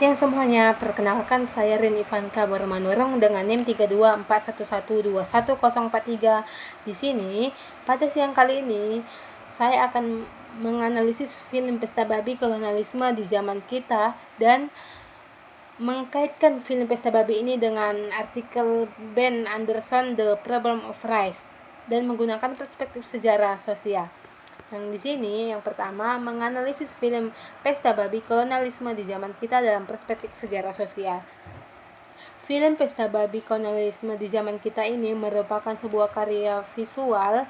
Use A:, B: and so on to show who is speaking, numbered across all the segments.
A: siang semuanya, perkenalkan saya Rin Ivanka Bormanurung dengan NIM 3241112143. Di sini, pada siang kali ini, saya akan menganalisis film Pesta Babi Kolonialisme di Zaman Kita dan mengkaitkan film Pesta Babi ini dengan artikel Ben Anderson The Problem of Race dan menggunakan perspektif sejarah sosial. Yang di sini, yang pertama, menganalisis film Pesta Babi Kolonialisme di Zaman Kita dalam perspektif sejarah sosial. Film Pesta Babi Kolonialisme di Zaman Kita ini merupakan sebuah karya visual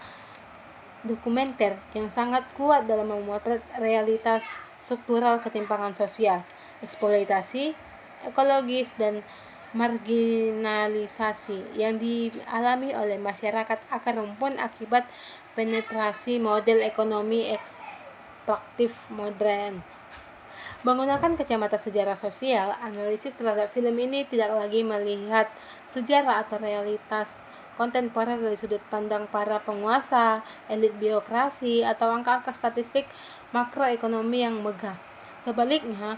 A: dokumenter yang sangat kuat dalam memotret realitas struktural ketimpangan sosial, eksploitasi ekologis, dan marginalisasi yang dialami oleh masyarakat akar rumpun akibat penetrasi model ekonomi ekstraktif modern. Menggunakan kacamata sejarah sosial, analisis terhadap film ini tidak lagi melihat sejarah atau realitas kontemporer dari sudut pandang para penguasa, elit birokrasi, atau angka-angka statistik makroekonomi yang megah. Sebaliknya,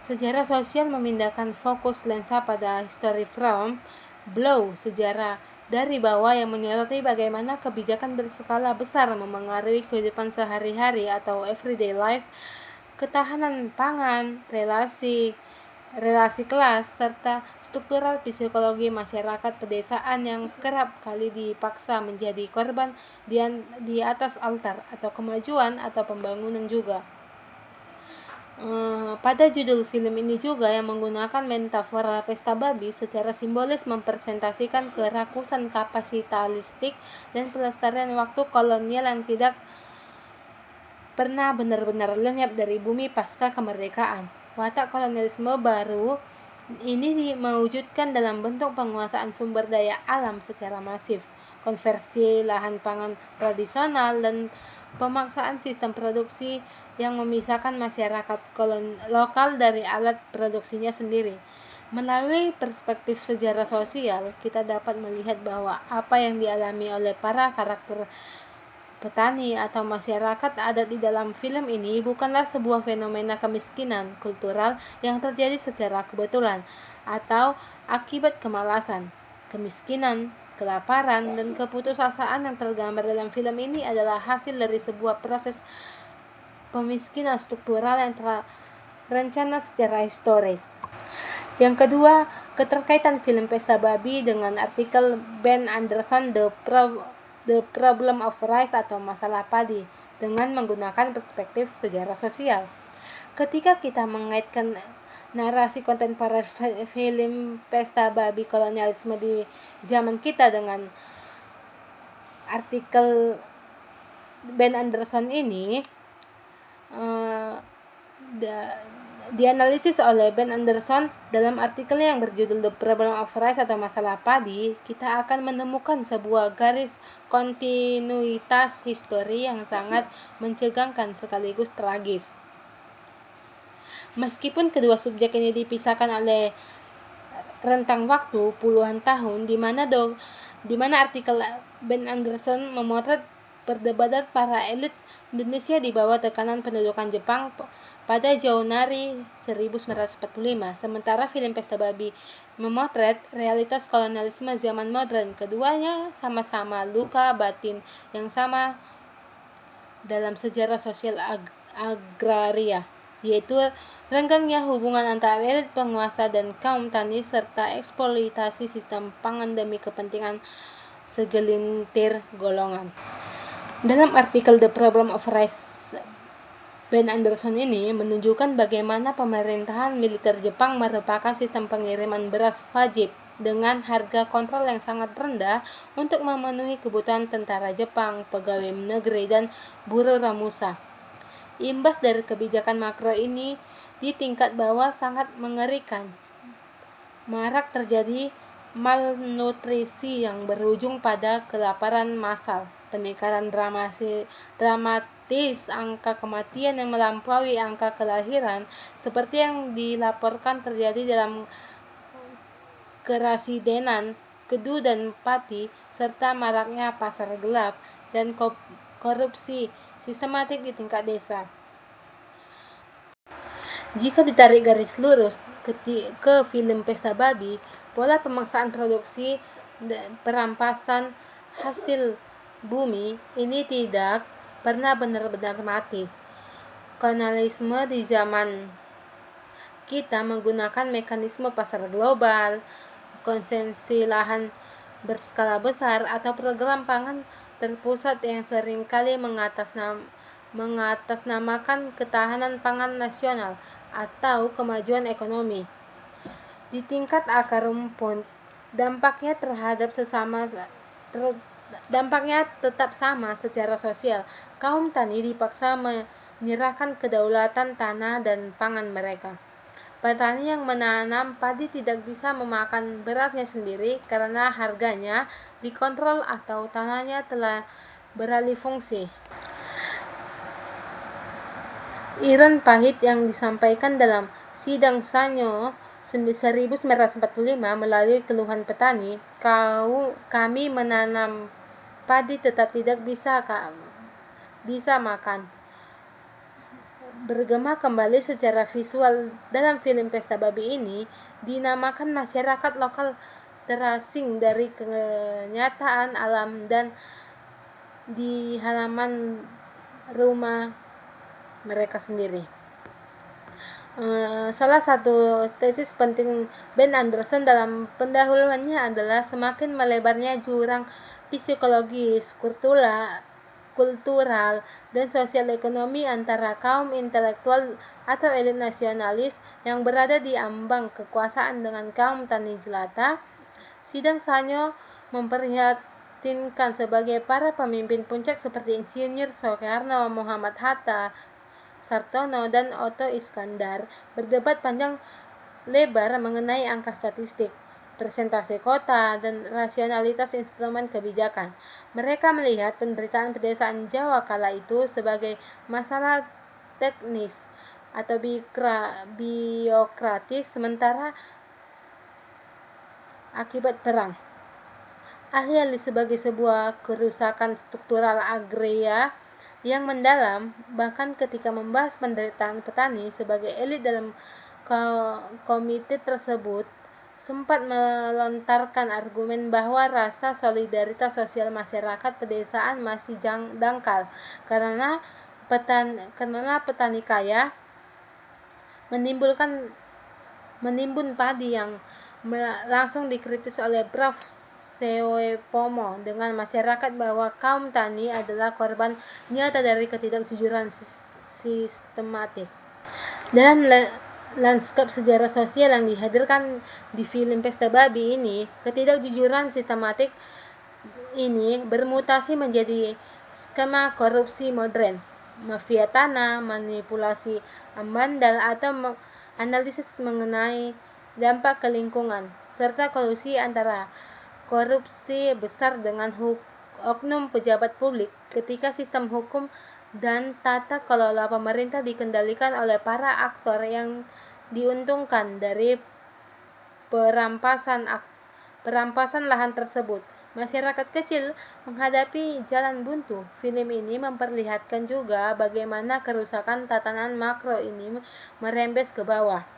A: sejarah sosial memindahkan fokus lensa pada history from below, sejarah dari bawah yang menyoroti bagaimana kebijakan berskala besar memengaruhi kehidupan sehari-hari atau everyday life, ketahanan pangan, relasi kelas, serta struktural psikologi masyarakat pedesaan yang kerap kali dipaksa menjadi korban di atas altar atau kemajuan atau pembangunan juga. Pada judul film ini juga yang menggunakan metafora pesta babi secara simbolis mempresentasikan kerakusan kapitalistik dan pelestarian waktu kolonial yang tidak pernah benar-benar lenyap dari bumi pasca kemerdekaan. Watak kolonialisme baru ini mewujudkan dalam bentuk penguasaan sumber daya alam secara masif, konversi lahan pangan tradisional, dan pemaksaan sistem produksi yang memisahkan masyarakat lokal dari alat produksinya sendiri. Melalui perspektif sejarah sosial, kita dapat melihat bahwa apa yang dialami oleh para karakter petani atau masyarakat adat di dalam film ini bukanlah sebuah fenomena kemiskinan kultural yang terjadi secara kebetulan atau akibat kemalasan. Kemiskinan, kelaparan, dan keputusasaan yang tergambar dalam film ini adalah hasil dari sebuah proses pemiskinan struktural yang terencana secara historis. Yang kedua, keterkaitan film Pesta Babi dengan artikel Ben Anderson The Problem of Rice atau Masalah Padi dengan menggunakan perspektif sejarah sosial. Ketika kita mengaitkan narasi kontemporer film Pesta Babi Kolonialisme di Zaman Kita dengan artikel Ben Anderson ini, dianalisis oleh Ben Anderson dalam artikelnya yang berjudul The Problem of Rice atau Masalah Padi, kita akan menemukan sebuah garis kontinuitas histori yang sangat mencegangkan sekaligus tragis. Meskipun kedua subjek ini dipisahkan oleh rentang waktu puluhan tahun, di mana artikel Ben Anderson memotret perdebatan para elit Indonesia di bawah tekanan pendudukan Jepang pada Januari 1945, sementara film Pesta Babi memotret realitas kolonialisme zaman modern. Keduanya sama-sama luka batin yang sama dalam sejarah sosial agraria, yaitu renggangnya hubungan antara elit penguasa dan kaum tani serta eksploitasi sistem pangan demi kepentingan segelintir golongan. Dalam artikel The Problem of Rice, Ben Anderson ini menunjukkan bagaimana pemerintahan militer Jepang merupakan sistem pengiriman beras wajib dengan harga kontrol yang sangat rendah untuk memenuhi kebutuhan tentara Jepang, pegawai negeri, dan buruh Romusa. Imbas dari kebijakan makro ini di tingkat bawah sangat mengerikan. Marak terjadi malnutrisi yang berujung pada kelaparan massal, peningkatan dramatis angka kematian yang melampaui angka kelahiran, seperti yang dilaporkan terjadi dalam kerasidenan Kedu dan Pati, serta maraknya pasar gelap dan korupsi sistematik di tingkat desa. Jika ditarik garis lurus ke film Pesta Babi, pola pemaksaan produksi dan perampasan hasil bumi ini tidak pernah benar-benar mati. Kolonialisme di zaman kita menggunakan mekanisme pasar global, konsesi lahan berskala besar, atau program pangan terpusat yang seringkali mengatasnamakan ketahanan pangan nasional atau kemajuan ekonomi. Di tingkat akar rumput, dampaknya tetap sama secara sosial. Kaum tani dipaksa menyerahkan kedaulatan tanah dan pangan mereka. Petani yang menanam padi tidak bisa memakan berasnya sendiri karena harganya dikontrol atau tanahnya telah beralih fungsi. Iran pahit yang disampaikan dalam sidang Sanyo 1945 melalui keluhan petani, kami menanam padi tetap tidak bisa makan, bergema kembali secara visual dalam film Pesta Babi ini, dinamakan masyarakat lokal terasing dari kenyataan alam dan di halaman rumah mereka sendiri. Salah satu tesis penting Ben Anderson dalam pendahuluannya adalah semakin melebarnya jurang psikologis, kultural, dan sosial ekonomi antara kaum intelektual atau elit nasionalis yang berada di ambang kekuasaan dengan kaum tani jelata. Sidang Sanyo memprihatinkan sebagai para pemimpin puncak seperti Insinyur Soekarno, Muhammad Hatta, Sartono, dan Otto Iskandar berdebat panjang lebar mengenai angka statistik, persentase kota, dan rasionalitas instrumen kebijakan. Mereka melihat penderitaan pedesaan Jawa kala itu sebagai masalah teknis atau biokratis sementara akibat perang. Ahli sebagai sebuah kerusakan struktural agraria yang mendalam. Bahkan ketika membahas penderitaan petani sebagai elit dalam komite tersebut, sempat melontarkan argumen bahwa rasa solidaritas sosial masyarakat pedesaan masih dangkal karena petani kaya menimbun padi, yang langsung dikritis oleh Prof. Seoepomo dengan masyarakat bahwa kaum tani adalah korban nyata dari ketidakjujuran sistematik. Dalam lanskap sejarah sosial yang dihadirkan di film Pesta Babi ini, ketidakjujuran sistematik ini bermutasi menjadi skema korupsi modern, mafia tanah, manipulasi ambandal, atau analisis mengenai dampak ke lingkungan, serta kolusi antara korupsi besar dengan oknum pejabat publik ketika sistem hukum dan tata kelola pemerintah dikendalikan oleh para aktor yang diuntungkan dari perampasan lahan tersebut. Masyarakat kecil menghadapi jalan buntu. Film ini memperlihatkan juga bagaimana kerusakan tatanan makro ini merembes ke bawah,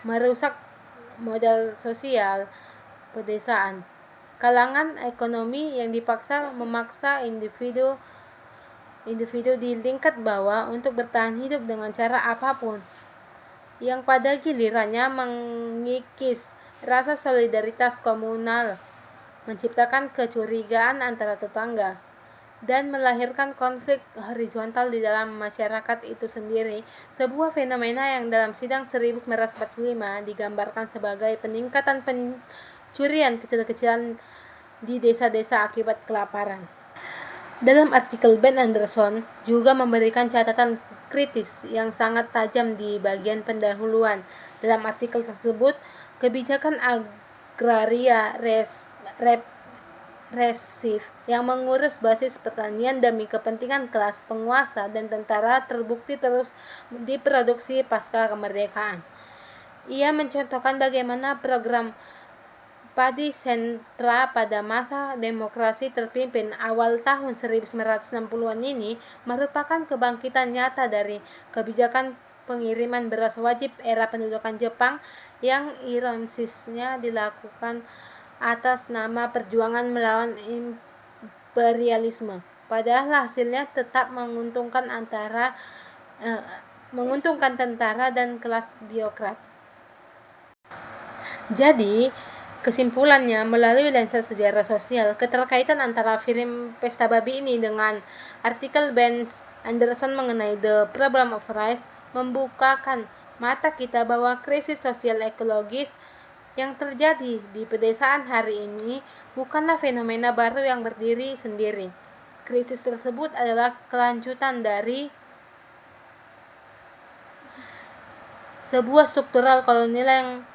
A: merusak modal sosial pedesaan. Kalangan ekonomi yang memaksa individu di tingkat bawah untuk bertahan hidup dengan cara apapun, yang pada gilirannya mengikis rasa solidaritas komunal, menciptakan kecurigaan antara tetangga, dan melahirkan konflik horizontal di dalam masyarakat itu sendiri. Sebuah fenomena yang dalam sidang 1945 digambarkan sebagai peningkatan pencurian kecil-kecilan di desa-desa akibat kelaparan. Dalam artikel, Ben Anderson juga memberikan catatan kritis yang sangat tajam di bagian pendahuluan. Dalam artikel tersebut, kebijakan agraria represif yang mengurus basis pertanian demi kepentingan kelas penguasa dan tentara terbukti terus diproduksi pasca kemerdekaan. Ia mencontohkan bagaimana program padi sentra pada masa demokrasi terpimpin awal tahun 1960-an ini merupakan kebangkitan nyata dari kebijakan pengiriman beras wajib era pendudukan Jepang yang ironisnya dilakukan atas nama perjuangan melawan imperialisme. Padahal hasilnya tetap menguntungkan tentara dan kelas birokrat. Jadi, kesimpulannya, melalui lensa sejarah sosial, keterkaitan antara film Pesta Babi ini dengan artikel Ben Anderson mengenai The Problem of Rice membukakan mata kita bahwa krisis sosial ekologis yang terjadi di pedesaan hari ini bukanlah fenomena baru yang berdiri sendiri. Krisis tersebut adalah kelanjutan dari sebuah struktural kolonial yang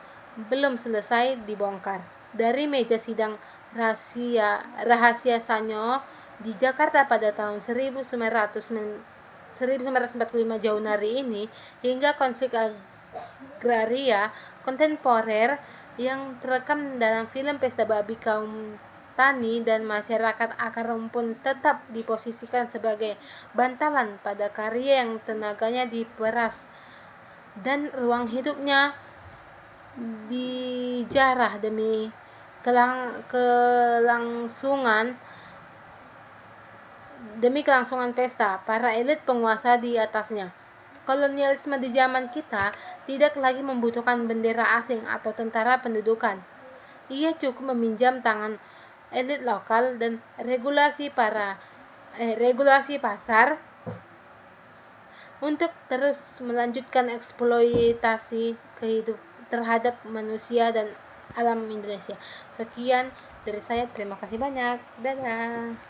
A: belum selesai dibongkar. Dari meja sidang rahasia Sanyo di Jakarta pada tahun 1945 jauh hari ini hingga konflik agraria kontemporer yang terekam dalam film Pesta Babi, kaum tani dan masyarakat akar rumput tetap diposisikan sebagai bantalan pada karya yang tenaganya diperas dan ruang hidupnya dijarah demi kelangsungan pesta para elit penguasa di atasnya. Kolonialisme di zaman kita tidak lagi membutuhkan bendera asing atau tentara pendudukan. Ia cukup meminjam tangan elit lokal dan regulasi pasar untuk terus melanjutkan eksploitasi terhadap manusia dan alam Indonesia. Sekian dari saya, terima kasih banyak. Dadah.